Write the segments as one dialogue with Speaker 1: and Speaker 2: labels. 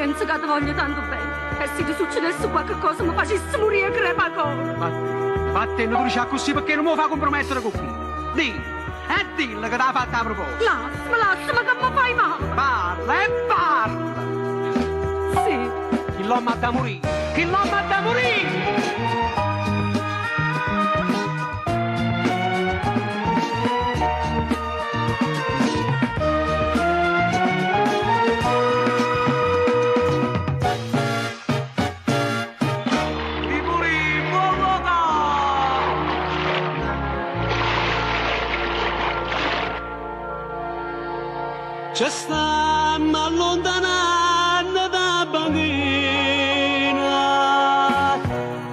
Speaker 1: Penso che ti voglio tanto bene. E se ti succedesse qualche cosa mi facessi morire crepacore.
Speaker 2: Vattene, tu dici così perché non mi fa compromettere con qui. Dillo, e dillo che t'ha fatta a proposito.
Speaker 1: Lasciami che mi fai male.
Speaker 2: Parla e parla.
Speaker 1: Sì.
Speaker 2: Chi l'uomo ha da morire? Chi l'uomo ha da morire?
Speaker 3: Ci stiamo allontanando da bambina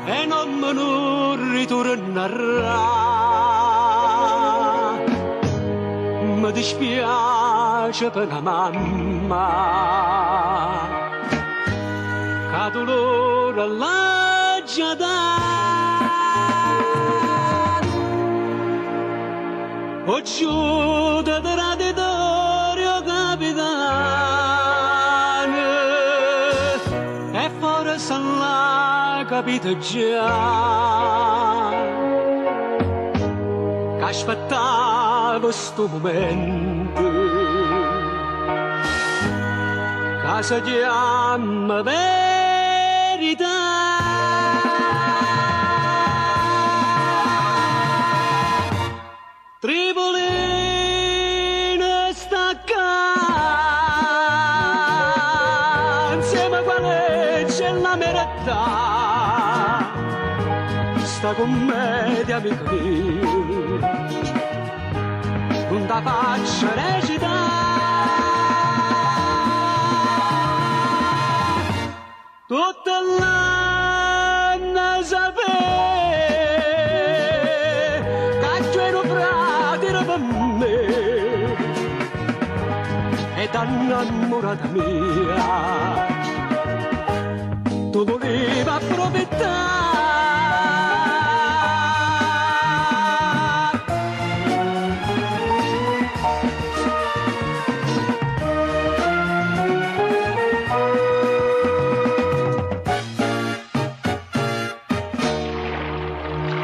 Speaker 3: e non me ne ritornerà. Mi dispiace per la mamma, che dolore l'ha già dato. Ho giù da capitano e forse l'ha capito già che aspettavo sto momento che si chiama verità. Tripolina stacca insieme quale c'è la merità, sta commedia amica mia non la faccio recitare. Tutta l'anno sapere che c'ero fratello per me e innamorata mia tu volevi approfittare.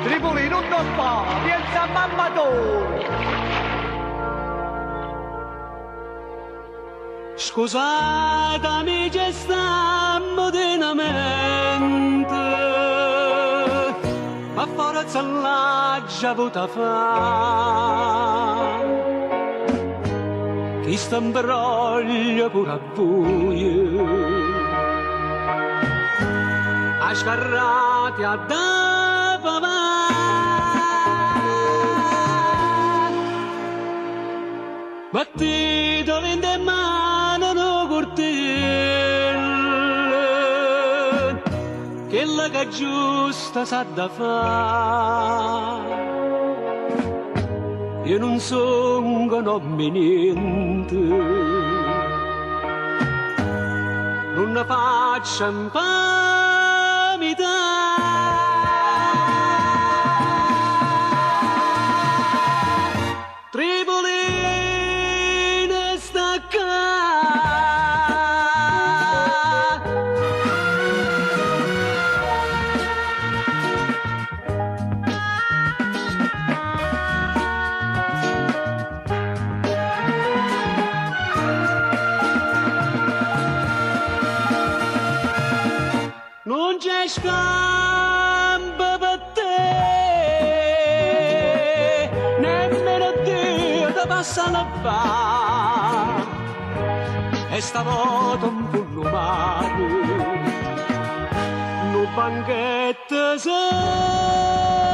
Speaker 2: Tripoli, non ti fa, pensa a mamma tu.
Speaker 3: Scusatemi, ci stiamo denamente, ma forza l'ha già avuta fa. Chi sta in broglio pure a buio, a scarrati a da papà. Battito vende in mano no cortile, quella che giusta sa da fare. Io non sono nome niente, non ne faccio infamità. Tripolina stacca non c'è scampo per te, nemmeno Dio ti passa la fa, e stavolta un pullo umano, non banchetto sei.